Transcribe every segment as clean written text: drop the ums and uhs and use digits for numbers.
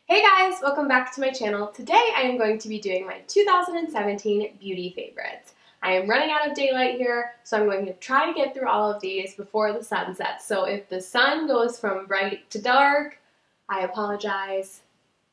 Hey guys, welcome back to my channel. Today I am going to be doing my 2017 beauty favorites. I am running out of daylight here, so I'm going to try to get through all of these before the sun sets. So if the sun goes from bright to dark, I apologize.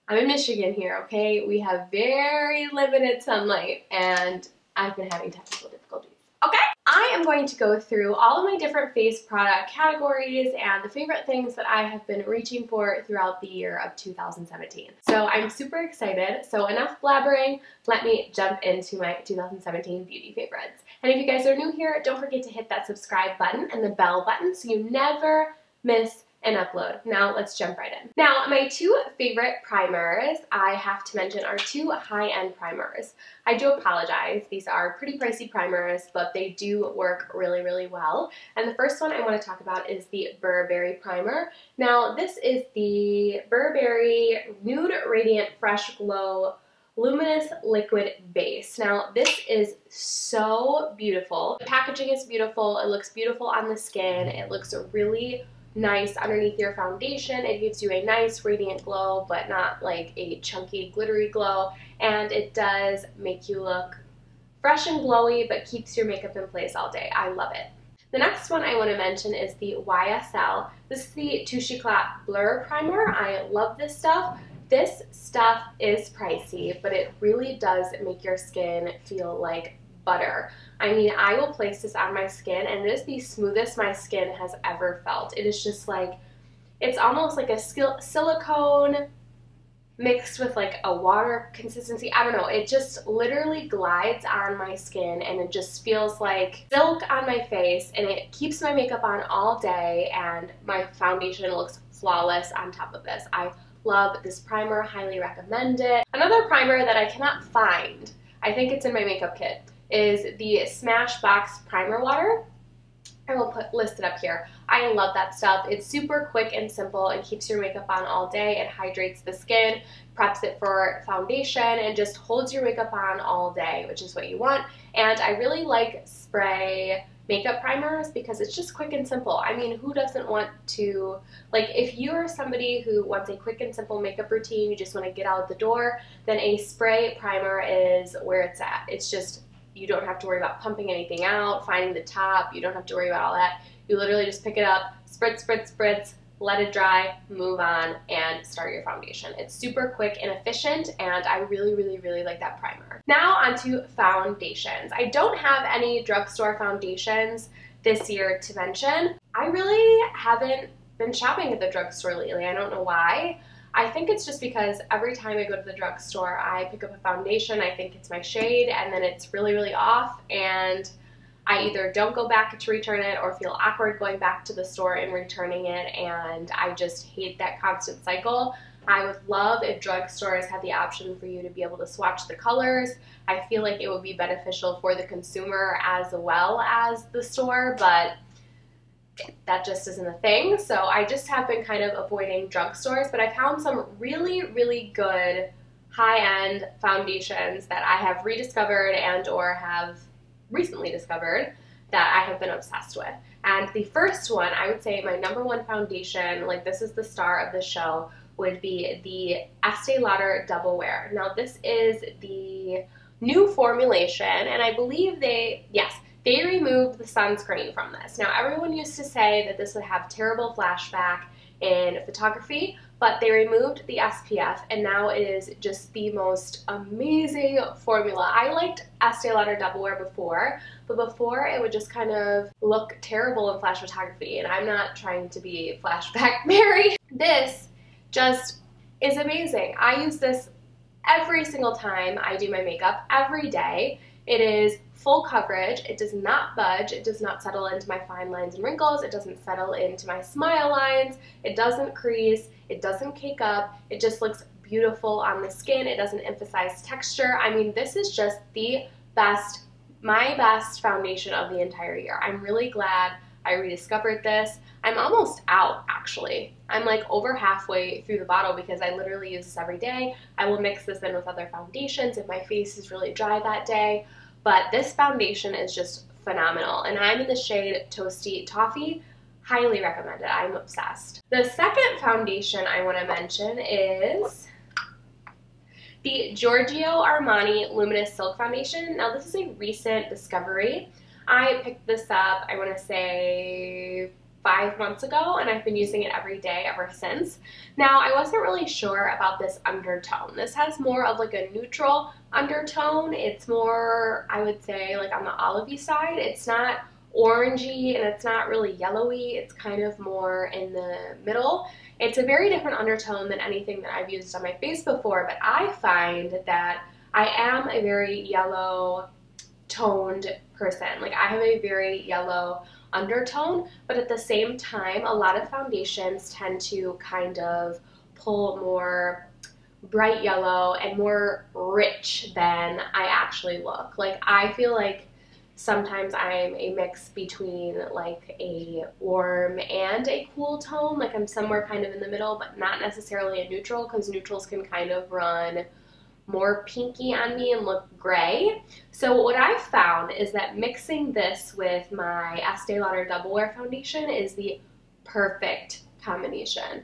I'm in Michigan here, okay? We have very limited sunlight and I've been having technical difficulties. Okay? I am going to go through all of my different face product categories and the favorite things that I have been reaching for throughout the year of 2017. So I'm super excited. So enough blabbering, let me jump into my 2017 beauty favorites. And if you guys are new here, don't forget to hit that subscribe button and the bell button so you never miss an upload. Now let's jump right in. Now my two favorite primers I have to mention are two high-end primers. I do apologize, these are pretty pricey primers, but they do work really, really well. And the first one I want to talk about is the Burberry primer. Now this is the Burberry Nude Radiant Fresh Glow Luminous Liquid Base. Now this is so beautiful. The packaging is beautiful, it looks beautiful on the skin, it looks really nice underneath your foundation. It gives you a nice radiant glow, but not like a chunky glittery glow, and it does make you look fresh and glowy but keeps your makeup in place all day. I love it. The next one I want to mention is the YSL. This is the TOUCHE Blur Primer. I love this stuff. This stuff is pricey, but it really does make your skin feel like butter. I mean, I will place this on my skin and it is the smoothest my skin has ever felt. It is just like, it's almost like a silicone mixed with like a water consistency. I don't know, it just literally glides on my skin and it just feels like silk on my face, and it keeps my makeup on all day and my foundation looks flawless on top of this. I love this primer, highly recommend it. Another primer that I cannot find, I think it's in my makeup kit, is the SMASHBOX Primer Water. I will list it up here. I love that stuff. It's super quick and simple and keeps your makeup on all day. It hydrates the skin, preps it for foundation, and just holds your makeup on all day, which is what you want. And I really like spray makeup primers because it's just quick and simple. I mean, who doesn't want to, like, if you're somebody who wants a quick and simple makeup routine, you just want to get out the door, then a spray primer is where it's at. It's just, you don't have to worry about pumping anything out, finding the top, you don't have to worry about all that. You literally just pick it up, spritz, spritz, spritz, let it dry, move on, and start your foundation. It's super quick and efficient, and I really, really, really like that primer. Now onto foundations. I don't have any drugstore foundations this year to mention. I really haven't been shopping at the drugstore lately. I don't know why. I think it's just because every time I go to the drugstore, I pick up a foundation, I think it's my shade, and then it's really, really off, and I either don't go back to return it or feel awkward going back to the store and returning it, and I just hate that constant cycle. I would love if drugstores had the option for you to be able to swatch the colors. I feel like it would be beneficial for the consumer as well as the store, but that just isn't a thing. So I just have been kind of avoiding drugstores, but I found some really, really good high-end foundations that I have rediscovered and or have recently discovered that I have been obsessed with. And the first one, I would say my number one foundation, like this is the star of the show, would be the Estee Lauder Double Wear. Now this is the new formulation, and I believe they removed the sunscreen from this. Now everyone used to say that this would have terrible flashback in photography, but they removed the SPF and now it is just the most amazing formula. I liked Estee Lauder Double Wear before, but before it would just kind of look terrible in flash photography, and I'm not trying to be flashback Mary. This just is amazing. I use this every single time I do my makeup, every day. It is full coverage, it does not budge, it does not settle into my fine lines and wrinkles, it doesn't settle into my smile lines, it doesn't crease, it doesn't cake up, it just looks beautiful on the skin, it doesn't emphasize texture. I mean, this is just the best, my best foundation of the entire year. I'm really glad I rediscovered this. I'm almost out, actually. I'm like over halfway through the bottle because I literally use this every day. I will mix this in with other foundations if my face is really dry that day. But this foundation is just phenomenal. And I'm in the shade Toasty Toffy. Highly recommend it. I'm obsessed. The second foundation I want to mention is the Giorgio Armani Luminous Silk Foundation. Now this is a recent discovery. I picked this up, I want to say 5 months ago, and I've been using it every day ever since. Now, I wasn't really sure about this undertone. This has more of like a neutral undertone. It's more, I would say, like on the olivey side. It's not orangey and it's not really yellowy. It's kind of more in the middle. It's a very different undertone than anything that I've used on my face before, but I find that I am a very yellow toned person. Like I have a very yellow undertone, but at the same time, a lot of foundations tend to kind of pull more bright yellow and more rich than I actually look. Like I feel like sometimes I'm a mix between like a warm and a cool tone. Like I'm somewhere kind of in the middle, but not necessarily a neutral, because neutrals can kind of run more pinky on me and look gray. So what I've found is that mixing this with my Estee Lauder Double Wear foundation is the perfect combination.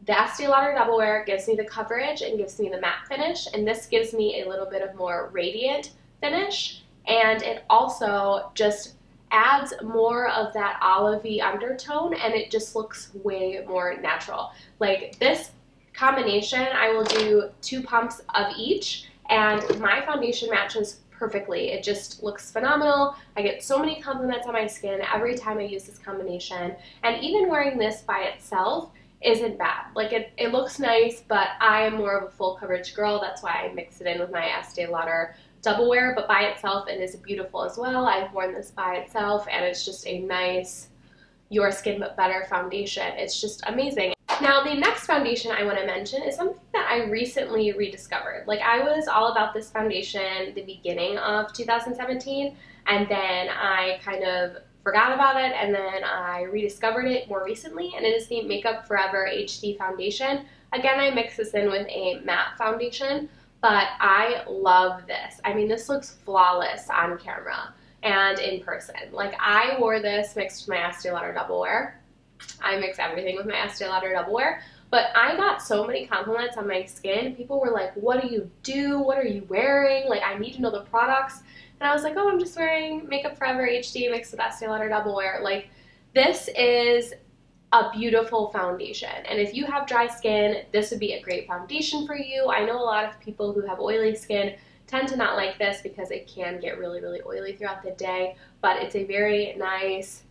The Estee Lauder Double Wear gives me the coverage and gives me the matte finish, and this gives me a little bit of more radiant finish, and it also just adds more of that olivey undertone, and it just looks way more natural. Like this combination, I will do 2 pumps of each, and my foundation matches perfectly. It just looks phenomenal. I get so many compliments on my skin every time I use this combination, and even wearing this by itself isn't bad. Like it looks nice, but I am more of a full coverage girl. That's why I mix it in with my Estee Lauder Double Wear, but by itself it is beautiful as well. I've worn this by itself, and it's just a nice Your Skin But Better foundation. It's just amazing. Now, the next foundation I want to mention is something that I recently rediscovered. Like, I was all about this foundation the beginning of 2017, and then I kind of forgot about it, and then I rediscovered it more recently, and it is the Makeup Forever HD foundation. Again, I mix this in with a matte foundation, but I love this. I mean, this looks flawless on camera and in person. Like, I wore this mixed with my Estee Lauder Double Wear. I mix everything with my Estee Lauder Double Wear, but I got so many compliments on my skin. People were like, what do you do? What are you wearing? Like, I need to know the products. And I was like, oh, I'm just wearing Makeup Forever HD mixed with Estee Lauder Double Wear. Like, this is a beautiful foundation, and if you have dry skin, this would be a great foundation for you. I know a lot of people who have oily skin tend to not like this because it can get really, really oily throughout the day, but it's a very nice,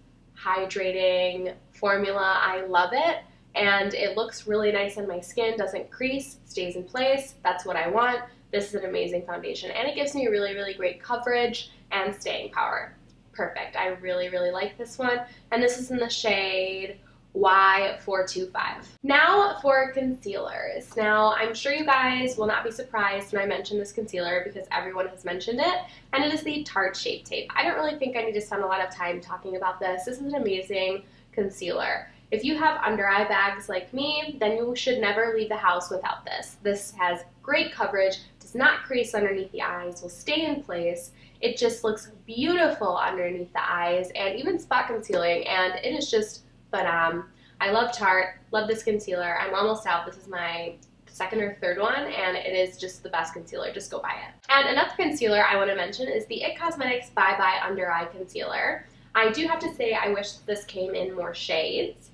hydrating formula. I love it, and it looks really nice on my skin, doesn't crease, stays in place. That's what I want. This is an amazing foundation, and it gives me really, really great coverage and staying power. Perfect. I really, really like this one, and this is in the shade Y425. Now for concealers. Now, I'm sure you guys will not be surprised when I mention this concealer because everyone has mentioned it, and it is the Tarte Shape Tape. I don't really think I need to spend a lot of time talking about this. This is an amazing concealer. If you have under eye bags like me, then you should never leave the house without this. This has great coverage, does not crease underneath the eyes, will stay in place. It just looks beautiful underneath the eyes and even spot concealing, and it is just phenomenal. I love Tarte, love this concealer. I'm almost out. This is my second or third one, and it is just the best concealer. Just go buy it. And another concealer I want to mention is the IT Cosmetics Bye Bye Undereye Concealer. I do have to say I wish this came in more shades,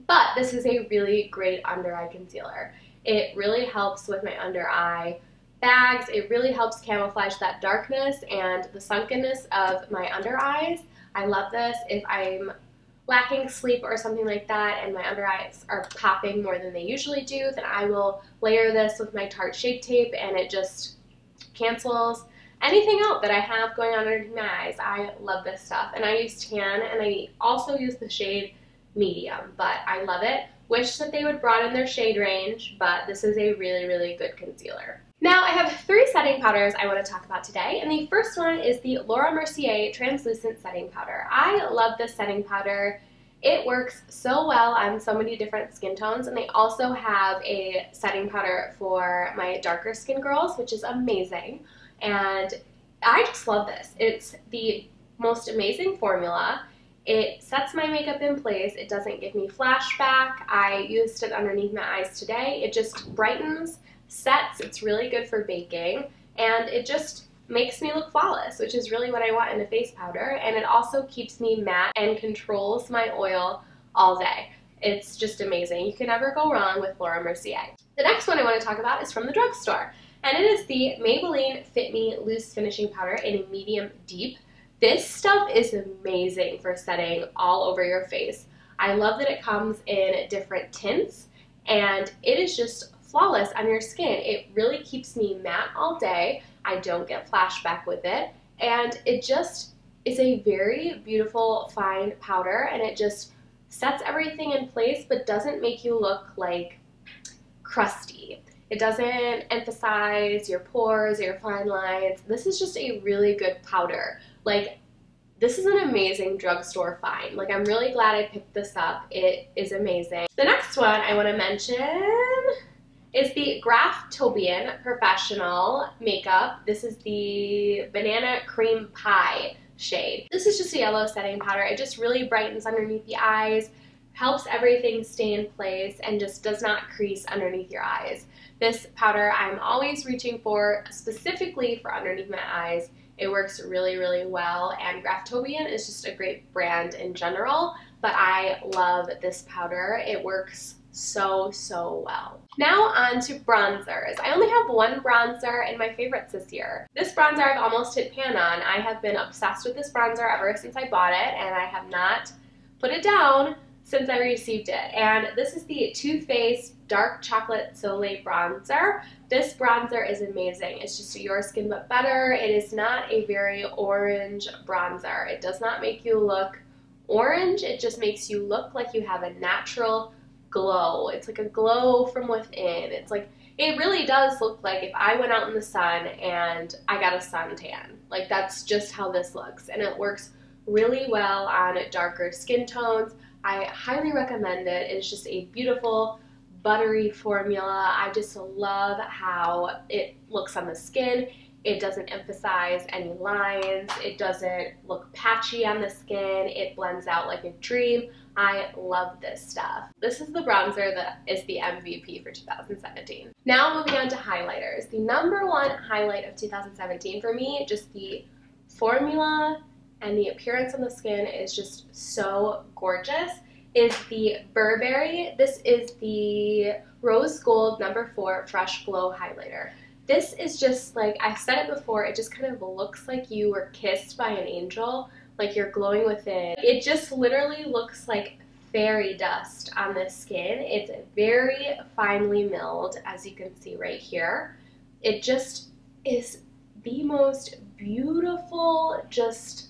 but this is a really great under eye concealer. It really helps with my under eye bags. It really helps camouflage that darkness and the sunkenness of my under eyes. I love this. If I'm lacking sleep or something like that and my under eyes are popping more than they usually do, then I will layer this with my Tarte Shape Tape, and it just cancels anything out that I have going on underneath my eyes. I love this stuff, and I use tan, and I also use the shade medium, but I love it. Wish that they would broaden their shade range, but this is a really, really good concealer. Now I have 3 setting powders I want to talk about today, and the first one is the Laura Mercier Translucent Setting Powder. I love this setting powder. It works so well on so many different skin tones, and they also have a setting powder for my darker skin girls, which is amazing, and I just love this. It's the most amazing formula. It sets my makeup in place. It doesn't give me flashback. I used it underneath my eyes today. It just brightens sets, it's really good for baking, and it just makes me look flawless, which is really what I want in a face powder, and it also keeps me matte and controls my oil all day. It's just amazing. You can never go wrong with Laura Mercier. The next one I want to talk about is from the drugstore, and it is the Maybelline Fit Me Loose Finishing Powder in a medium deep. This stuff is amazing for setting all over your face. I love that it comes in different tints, and it is just flawless on your skin. It really keeps me matte all day. I don't get flashback with it, and it just is a very beautiful fine powder, and it just sets everything in place but doesn't make you look like crusty. It doesn't emphasize your pores or your fine lines. This is just a really good powder. Like, this is an amazing drugstore find. Like, I'm really glad I picked this up. It is amazing. The next one I want to mention is the Graftobian Professional Makeup. This is the Banana Cream Pie shade. This is just a yellow setting powder. It just really brightens underneath the eyes, helps everything stay in place, and just does not crease underneath your eyes. This powder I'm always reaching for, specifically for underneath my eyes. It works really, really well, and Graftobian is just a great brand in general, but I love this powder. It works so well. Now on to bronzers. I only have one bronzer in my favorites this year. This bronzer I've almost hit pan on. I have been obsessed with this bronzer ever since I bought it, and I have not put it down since I received it. And this is the Too Faced Dark Chocolate Soleil Bronzer. This bronzer is amazing. It's just your skin but better. It is not a very orange bronzer. It does not make you look orange. It just makes you look like you have a natural glow. It's like a glow from within. It's like, it really does look like if I went out in the sun and I got a suntan. Like, that's just how this looks, and it works really well on darker skin tones. I highly recommend it. It's just a beautiful buttery formula. I just love how it looks on the skin. It doesn't emphasize any lines. It doesn't look patchy on the skin. It blends out like a dream. I love this stuff. This is the bronzer that is the MVP for 2017. Now moving on to highlighters. The number one highlight of 2017 for me, just the formula and the appearance on the skin is just so gorgeous, is the Burberry. This is the Rose Gold number 4 Fresh Glow Highlighter. This is just like, I've said it before, it just kind of looks like you were kissed by an angel, like you're glowing within. It just literally looks like fairy dust on the skin. It's very finely milled, as you can see right here. It just is the most beautiful, just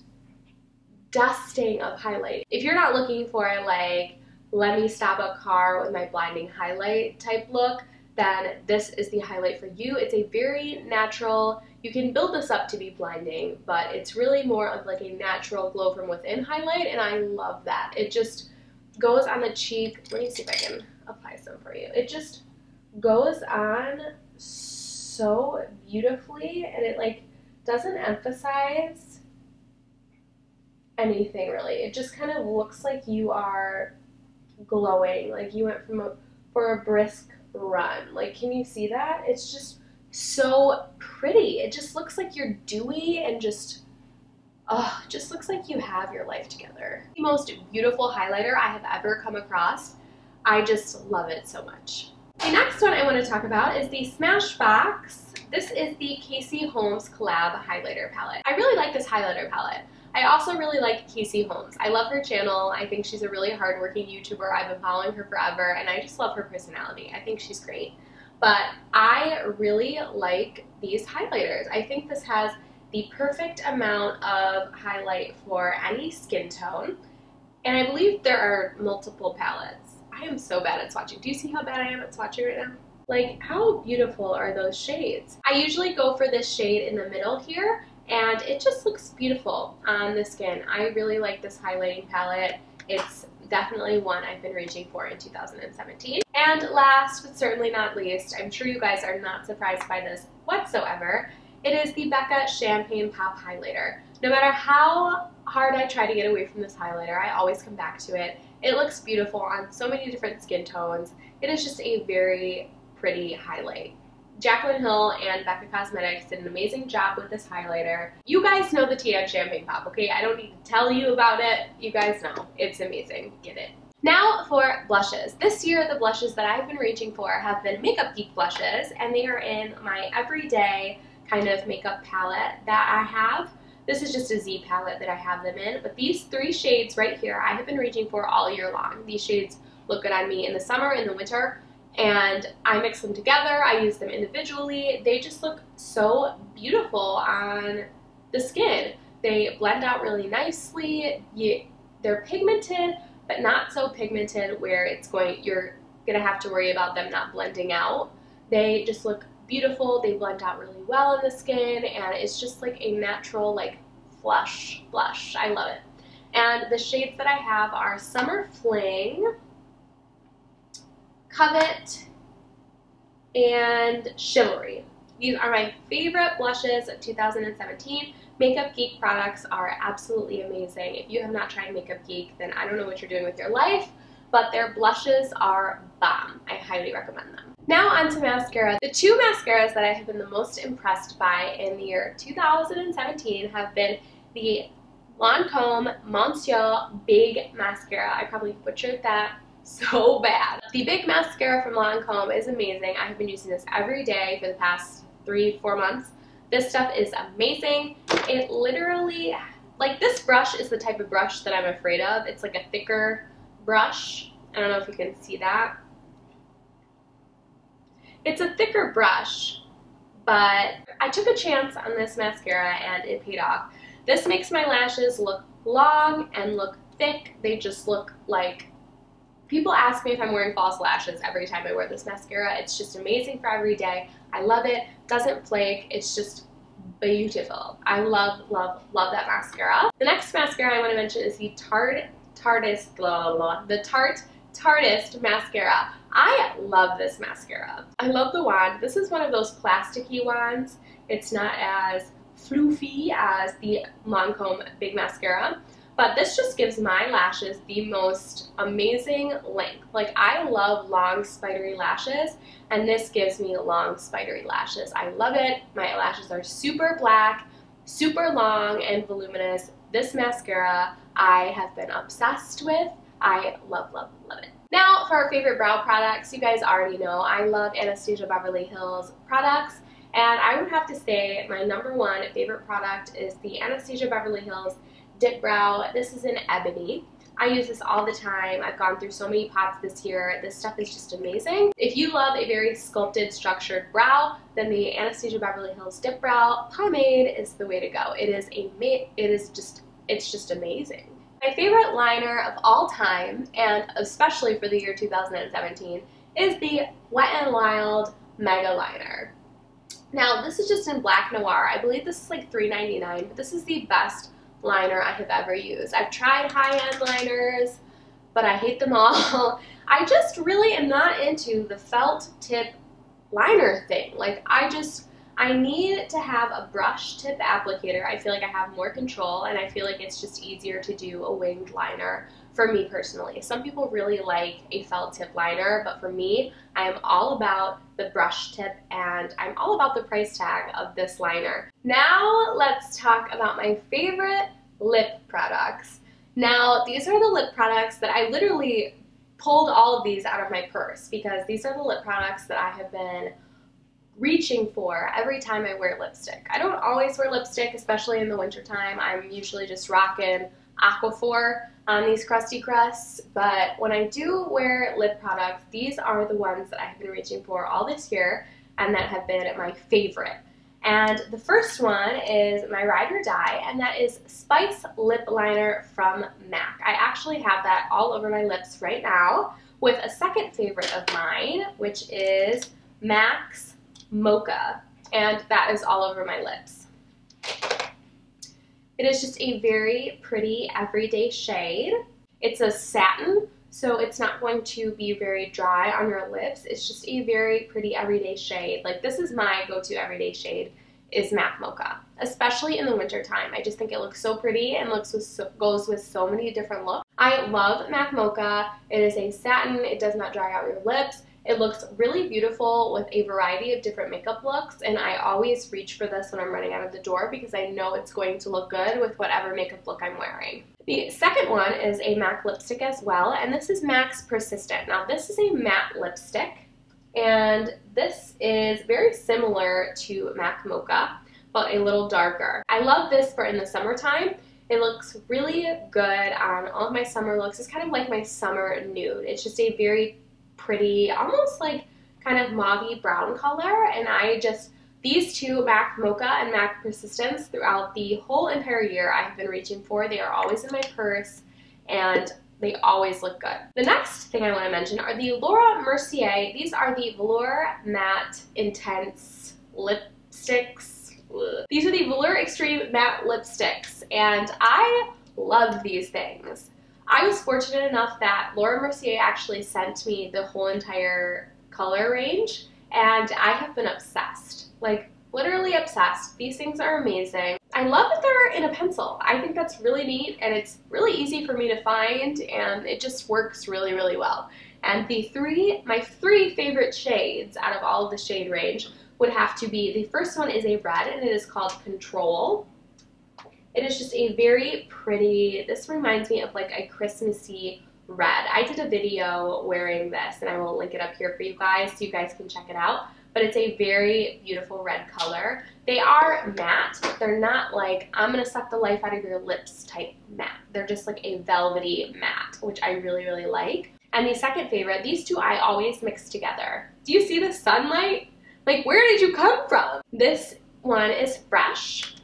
dusting of highlight. If you're not looking for a, like, let me stop a car with my blinding highlight type look, then this is the highlight for you. It's a very natural, you can build this up to be blinding, but it's really more of like a natural glow from within highlight, and I love that. It just goes on the cheek. Let me see if I can apply some for you. It just goes on so beautifully, and it like doesn't emphasize anything really. It just kind of looks like you are glowing, like you went for a brisk run. Like, can you see that? It's just so pretty. It just looks like you're dewy and just, oh, just looks like you have your life together. The most beautiful highlighter I have ever come across. I just love it so much. The next one I want to talk about is the Smashbox. This is the Casey Holmes Collab Highlighter Palette. I really like this highlighter palette. I also really like Casey Holmes. I love her channel. I think she's a really hardworking YouTuber. I've been following her forever, and I just love her personality. I think she's great. But I really like these highlighters. I think this has the perfect amount of highlight for any skin tone. And I believe there are multiple palettes. I am so bad at swatching. Do you see how bad I am at swatching right now? Like, how beautiful are those shades? I usually go for this shade in the middle here, and it just looks beautiful on the skin. I really like this highlighting palette. It's definitely one I've been reaching for in 2017. And last but certainly not least, I'm sure you guys are not surprised by this whatsoever, it is the Becca Champagne Pop Highlighter. No matter how hard I try to get away from this highlighter, I always come back to it. It looks beautiful on so many different skin tones. It is just a very pretty highlight. Jaclyn Hill and Becca Cosmetics did an amazing job with this highlighter. You guys know the tea on Champagne Pop, okay? I don't need to tell you about it. You guys know. It's amazing. Get it. Now for blushes. This year, the blushes that I've been reaching for have been Makeup Geek blushes, and they are in my everyday kind of makeup palette that I have. This is just a Z palette that I have them in, but these 3 shades right here I have been reaching for all year long. These shades look good on me in the summer, in the winter, and I mix them together. I use them individually. They just look so beautiful on the skin. They blend out really nicely. They're pigmented, but not so pigmented where you're gonna have to worry about them not blending out. They just look beautiful. They blend out really well in the skin, and it's just like a natural, like, flush blush. I love it. And the shades that I have are Summer Fling, Covet, and Chivalry. These are my favorite blushes of 2017. Makeup Geek products are absolutely amazing. If you have not tried Makeup Geek, then I don't know what you're doing with your life, but their blushes are bomb. I highly recommend them. Now on to mascara. The 2 mascaras that I have been the most impressed by in the year 2017 have been the LANCôME Monsieur Big Mascara. I probably butchered that so bad. The Big Mascara from LANCôME is amazing. I have been using this every day for the past 3-4 months. This stuff is amazing. It literally, like, this brush is the type of brush that I'm afraid of. It's like a thicker brush. I don't know if you can see that. It's a thicker brush, but I took a chance on this mascara and it paid off. This makes my lashes look long and look thick. They just look like, people ask me if I'm wearing false lashes every time I wear this mascara. It's just amazing for every day. I love it. Doesn't flake. It's just beautiful. I love, love, love that mascara. The next mascara I want to mention is the Tartest mascara. I love this mascara. I love the wand. This is one of those plasticky wands. It's not as floofy as the LANCôME Big Mascara, but this just gives my lashes the most amazing length. Like, I love long spidery lashes, and this gives me long spidery lashes. I love it. My lashes are super black, super long, and voluminous. This mascara I have been obsessed with. I love, love, love it. Now for our favorite brow products. You guys already know I love Anastasia Beverly Hills products, and I would have to say my #1 favorite product is the Anastasia Beverly Hills Dip Brow. This is in Ebony. I use this all the time. I've gone through so many pots this year. This stuff is just amazing. If you love a very sculpted, structured brow, then the Anastasia Beverly Hills Dip Brow Pomade is the way to go. It's just amazing. My favorite liner of all time, and especially for the year 2017, is the Wet n Wild Mega Liner. Now, this is just in Black Noir. I believe this is like $3.99, but this is the best liner I have ever used. I've tried high-end liners, but I hate them all. I just really am not into the felt tip liner thing. Like, I need to have a brush tip applicator. I feel like I have more control, and I feel like it's just easier to do a winged liner for me personally. Some people really like a felt tip liner, but for me, I am all about the brush tip, and I'm all about the price tag of this liner. Now let's talk about my favorite lip products. Now, these are the lip products that I literally pulled all of these out of my purse, because these are the lip products that I have been reaching for every time I wear lipstick. I don't always wear lipstick, especially in the wintertime. I'm usually just rocking Aquaphor on these crusty crusts, but when I do wear lip products, these are the ones that I have been reaching for all this year and that have been my favorite. And the first one is my Ride or Die, and that is Spice Lip Liner from MAC. I actually have that all over my lips right now, with a second favorite of mine, which is MAC's MOCHA, and that is all over my lips. It is just a very pretty everyday shade. It's a satin, so it's not going to be very dry on your lips. It's just a very pretty everyday shade. Like, this is my go-to everyday shade, is MAC MOCHA, especially in the winter time. I just think it looks so pretty and goes with so many different looks. I love MAC MOCHA. It is a satin. It does not dry out your lips. It looks really beautiful with a variety of different makeup looks, and I always reach for this when I'm running out of the door because I know it's going to look good with whatever makeup look I'm wearing. The second one is a MAC lipstick as well, and this is MAC's Persistent. Now this is a matte lipstick, and this is very similar to MAC Mocha, but a little darker. I love this for in the summertime. It looks really good on all of my summer looks. It's kind of like my summer nude. It's just a very pretty, almost like kind of mauvey brown color, and these two, MAC Mocha and MAC Persistence, throughout the whole entire year I have been reaching for. They are always in my purse, and they always look good. The next thing I want to mention are the Laura Mercier. These are the Velour Matte Intense Lipsticks. These are the Velour Extreme Matte Lipsticks, and I love these things. I was fortunate enough that Laura Mercier actually sent me the whole entire color range, and I have been obsessed. Like, literally obsessed. These things are amazing. I love that they're in a pencil. I think that's really neat, and it's really easy for me to find, and it just works really, really well. And my three favorite shades out of all of the shade range would have to be, the first one is a red, and it is called Control. It is just a very pretty, this reminds me of like a Christmassy red. I did a video wearing this, and I will link it up here for you guys so you guys can check it out. But it's a very beautiful red color. They are matte. They're not like, I'm gonna suck the life out of your lips type matte. They're just like a velvety matte, which I really, really like. And the second favorite, these two I always mix together. Do you see the sunlight? Like, where did you come from? This one is Fresh.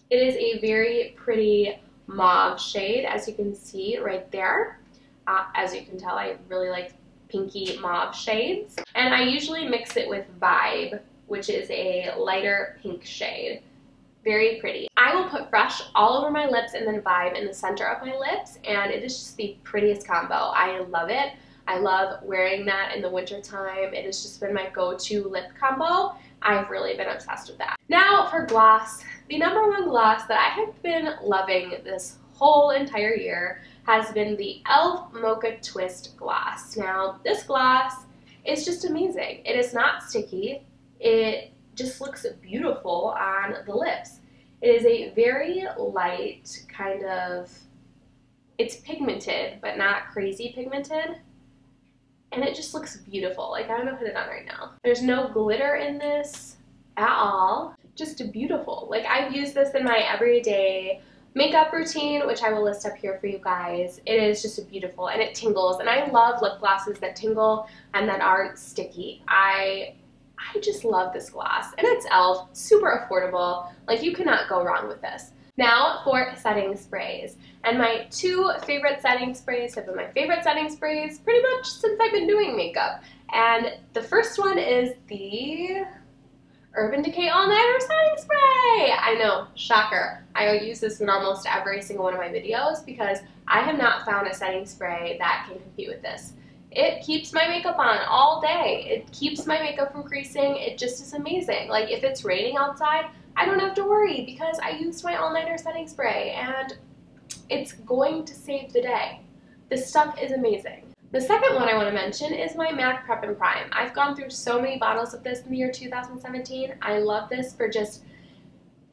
It is a very pretty mauve shade, as you can see right there. As you can tell, I really like pinky mauve shades. And I usually mix it with Vibe, which is a lighter pink shade. Very pretty. I will put Fresh all over my lips and then Vibe in the center of my lips, and it is just the prettiest combo. I love it. I love wearing that in the winter time. It has just been my go-to lip combo. I've really been obsessed with that. Now for gloss. The number one gloss that I have been loving this whole entire year has been the e.l.f. Mocha Twist Gloss. Now, this gloss is just amazing. It is not sticky. It just looks beautiful on the lips. It is a very light kind of, it's pigmented, but not crazy pigmented. And it just looks beautiful. Like, I'm gonna put it on right now. There's no glitter in this at all. Just beautiful. Like, I've used this in my everyday makeup routine, which I will list up here for you guys. It is just beautiful, and it tingles, and I love lip glosses that tingle and that aren't sticky. I just love this gloss, and it's e.l.f. super affordable. Like, you cannot go wrong with this. Now for setting sprays, and my two favorite setting sprays have been my favorite setting sprays pretty much since I've been doing makeup, and the first one is the Urban Decay All Nighter Setting Spray! I know, shocker. I use this in almost every single one of my videos because I have not found a setting spray that can compete with this. It keeps my makeup on all day. It keeps my makeup from creasing. It just is amazing. Like, if it's raining outside, I don't have to worry because I used my all-nighter setting spray, and it's going to save the day. This stuff is amazing. The second one I want to mention is my MAC Prep and Prime. I've gone through so many bottles of this in the year 2017. I love this for just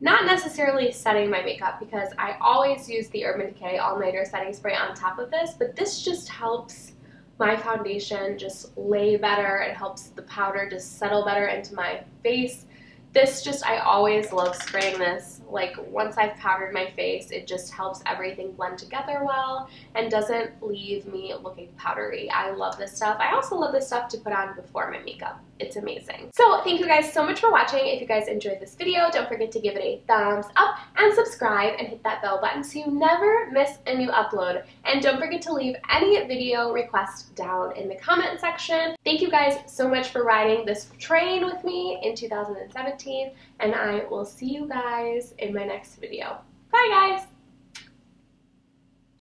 not necessarily setting my makeup because I always use the Urban Decay All-Nighter Setting Spray on top of this, but this just helps my foundation just lay better. It helps the powder just settle better into my face. This just, I always love spraying this. Like, once I've powdered my face, it just helps everything blend together well and doesn't leave me looking powdery. I love this stuff. I also love this stuff to put on before my makeup. It's amazing. So thank you guys so much for watching. If you guys enjoyed this video, don't forget to give it a thumbs up and subscribe and hit that bell button so you never miss a new upload. And don't forget to leave any video requests down in the comment section. Thank you guys so much for riding this train with me in 2017, and I will see you guys in my next video. Bye guys!